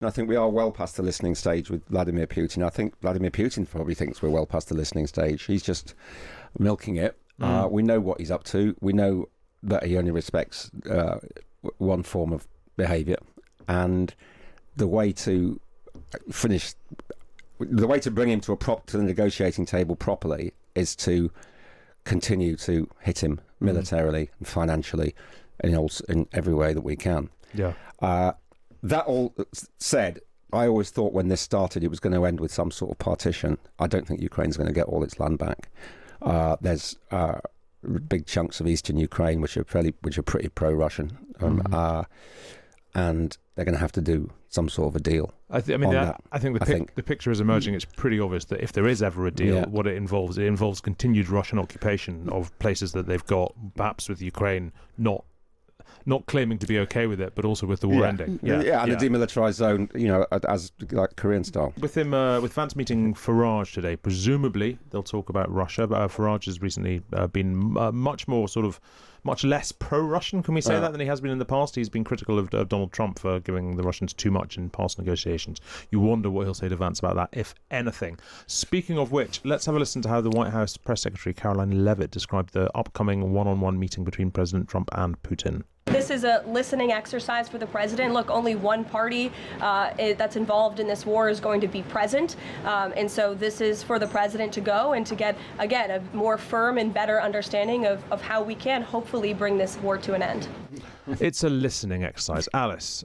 I think we are well past the listening stage with Vladimir Putin. I think Vladimir Putin probably thinks we're well past the listening stage. He's just milking it. We know what he's up to. We know that he only respects one form of behaviour, and the way to bring him to the negotiating table properly is to continue to hit him militarily and financially in every way that we can. Yeah. That all said, I always thought when this started it was going to end with some sort of partition. I don't think Ukraine's going to get all its land back. There's big chunks of eastern Ukraine which are pretty pro-Russian, and they're going to have to do some sort of a deal. I think the picture is emerging. It's pretty obvious that if there is ever a deal, what it involves continued Russian occupation of places that they've got, perhaps with Ukraine not claiming to be okay with it, but also with the war ending. And a demilitarized zone, as like Korean style. With Vance meeting Farage today, presumably they'll talk about Russia. But Farage has recently been much less pro-Russian, can we say that, than he has been in the past. He's been critical of Donald Trump for giving the Russians too much in past negotiations. You wonder what he'll say to Vance about that, if anything. Speaking of which, let's have a listen to how the White House Press Secretary Caroline Leavitt described the upcoming one-on-one meeting between President Trump and Putin. This is a listening exercise for the president. Look, only one party that's involved in this war is going to be present. And so this is for the president to go and to get, again, a more firm and better understanding of how we can hopefully bring this war to an end. It's a listening exercise. Alice,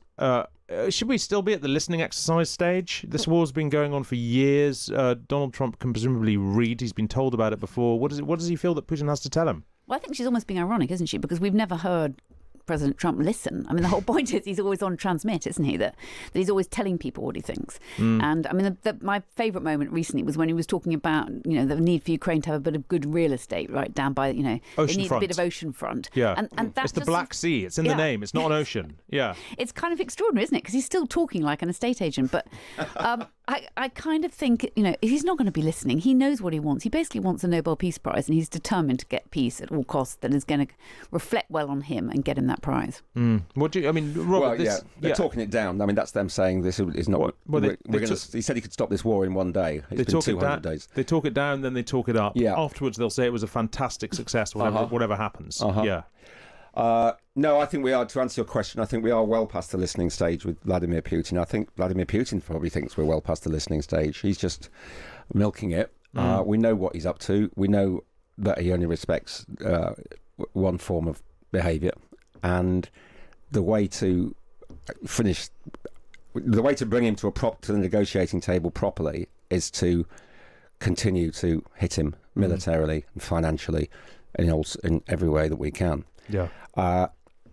should we still be at the listening exercise stage? This war's been going on for years. Donald Trump can presumably read. He's been told about it before. What does he feel that Putin has to tell him? Well, I think she's almost being ironic, isn't she? Because we've never heard President Trump listen. I mean, the whole point is he's always on transmit, isn't he? That he's always telling people what he thinks. And I mean, my favourite moment recently was when he was talking about, the need for Ukraine to have a bit of good real estate right down by, they need a bit of oceanfront. Yeah. And that's it's the Black Sea. It's in the name. It's not an ocean. Yeah. It's kind of extraordinary, isn't it? Because he's still talking like an estate agent. But I kind of think, he's not going to be listening. He knows what he wants. He basically wants a Nobel Peace Prize, and he's determined to get peace at all costs that is going to reflect well on him and get him that prize. What do you? I mean, Robert, they're talking it down. I mean, that's them saying this is not. He said he could stop this war in one day. It's been 200 days. They talk it down, then they talk it up. Yeah. Afterwards, they'll say it was a fantastic success. Whatever happens. Yeah. No, I think we are, to answer your question, I think we are well past the listening stage with Vladimir Putin. I think Vladimir Putin probably thinks we're well past the listening stage. He's just milking it. We know what he's up to. We know that he only respects one form of behaviour, and the way to bring him to the negotiating table properly is to continue to hit him militarily and financially in every way that we can. Yeah.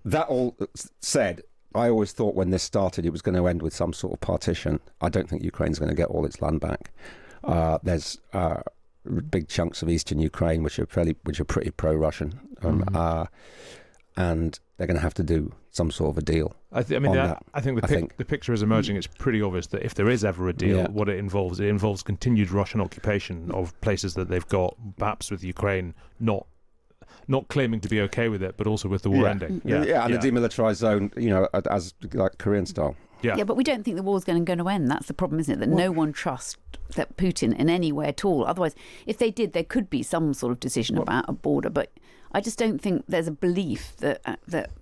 That all said, I always thought when this started it was going to end with some sort of partition. I don't think Ukraine's going to get all its land back. There's big chunks of eastern Ukraine which are pretty pro-Russian, and they're going to have to do some sort of a deal. I think the picture is emerging. It's pretty obvious that if there is ever a deal, what it involves continued Russian occupation of places that they've got, perhaps with Ukraine not claiming to be okay with it, but also with the war ending. And a demilitarized zone, as like Korean style. Yeah, but we don't think the war's going to end. That's the problem, isn't it? That no one trusts that Putin in any way at all. Otherwise, if they did, there could be some sort of decision about a border. But I just don't think there's a belief that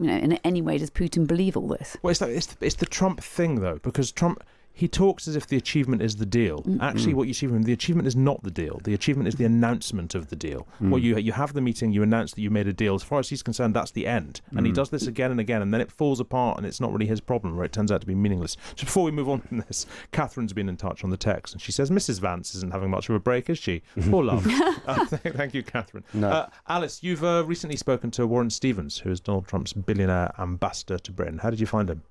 in any way does Putin believe all this. Well, it's the Trump thing though, because Trump. He talks as if the achievement is the deal. Actually, what you see from him, the achievement is not the deal. The achievement is the announcement of the deal. Well, you have the meeting, you announce that you made a deal. As far as he's concerned, that's the end. And he does this again and again, and then it falls apart, and it's not really his problem, or it turns out to be meaningless. Just before we move on from this, Catherine's been in touch on the text, and she says, Mrs. Vance isn't having much of a break, is she? Poor love. Thank you, Catherine. No. Alice, you've recently spoken to Warren Stevens, who is Donald Trump's billionaire ambassador to Britain. How did you find him?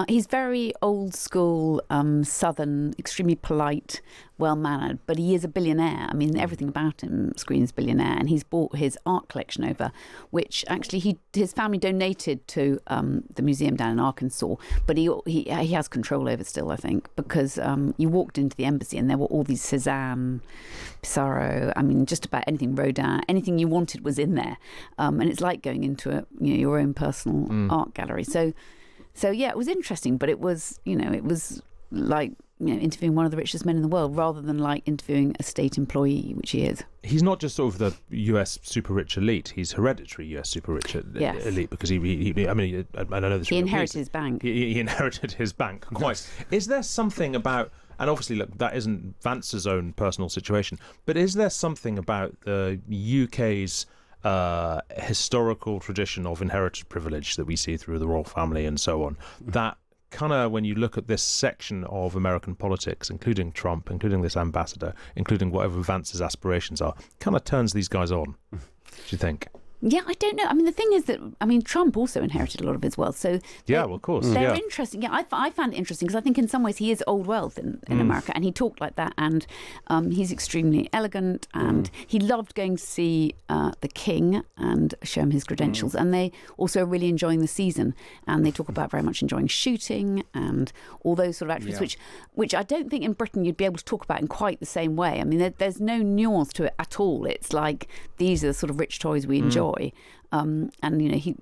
He's very old school, southern, extremely polite, well-mannered, but he is a billionaire. I mean, everything about him screams billionaire, and he's brought his art collection over, which actually his family donated to the museum down in Arkansas, but he has control over still, I think, because you walked into the embassy and there were all these Cézanne, Pissarro, I mean, just about anything, Rodin, anything you wanted was in there, and it's like going into your own personal art gallery. So yeah, it was interesting, but it was like interviewing one of the richest men in the world rather than like interviewing a state employee, which he is. He's not just sort of the US super rich elite. He's hereditary US super rich elite because I know this. He inherited his bank. He inherited his bank. Quite. Is there something about? And obviously, look, that isn't Vance's own personal situation. But is there something about the UK's historical tradition of inherited privilege that we see through the royal family and so on, that kind of, when you look at this section of American politics, including Trump, including this ambassador, including whatever Vance's aspirations are, kind of turns these guys on, do you think? Yeah, I don't know. I mean, the thing is that, Trump also inherited a lot of his wealth. So of course. They're interesting. Yeah, I found it interesting because I think in some ways he is old wealth in America, and he talked like that, and he's extremely elegant, and he loved going to see the king and show him his credentials, and they also are really enjoying the season, and they talk about very much enjoying shooting and all those sort of attributes, which I don't think in Britain you'd be able to talk about in quite the same way. I mean, there's no nuance to it at all. It's like, these are the sort of rich toys we enjoy. And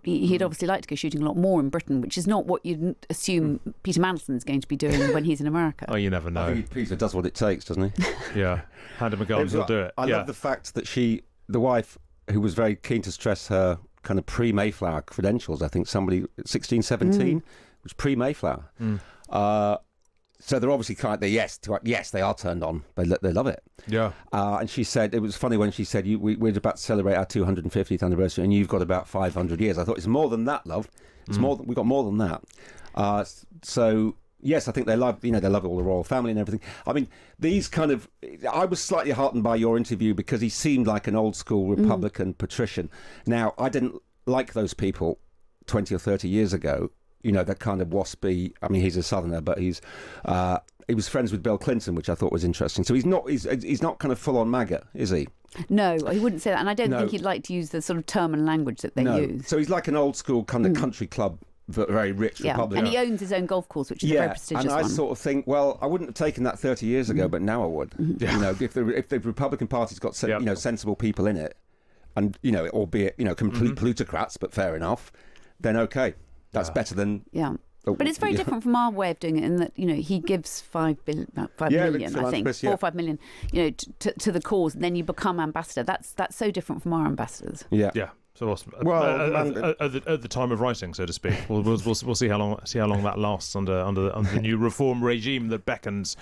he'd obviously like to go shooting a lot more in Britain, which is not what you'd assume Peter Mandelson is going to be doing when he's in America. Oh, you never know. I think Peter does what it takes, doesn't he? Yeah, hand him a gun, he'll do it. I love the fact that the wife, who was very keen to stress her kind of pre-Mayflower credentials, I think somebody 16, 17, was pre-Mayflower. So they're obviously kind of, yes, they are turned on. They love it. Yeah. And she said, it was funny when she said, we're about to celebrate our 250th anniversary and you've got about 500 years. I thought, it's more than that, love. It's more. We've got more than that. So, yes, I think they love all the royal family and everything. I mean, these kind of, I was slightly heartened by your interview because he seemed like an old school Republican patrician. Now, I didn't like those people 20 or 30 years ago. That kind of waspy. I mean, he's a Southerner, but he was friends with Bill Clinton, which I thought was interesting. So he's not kind of full on MAGA, is he? No, he wouldn't say that, and I don't think he'd like to use the sort of term and language that they use. So he's like an old school kind of country club, very rich Republican. And he owns his own golf course, which is a very prestigious one. And I sort of think, well, I wouldn't have taken that 30 years ago, but now I would. If the Republican Party's got sensible people in it, and albeit complete plutocrats, but fair enough, then okay. That's better than... Yeah. But it's very different from our way of doing it in that, he gives 5 million, I think, 4 or 5 million, to the cause, and then you become ambassador. That's so different from our ambassadors. Yeah. Yeah. So at the time of writing, so to speak, we'll see how long that lasts under the new reform regime that beckons.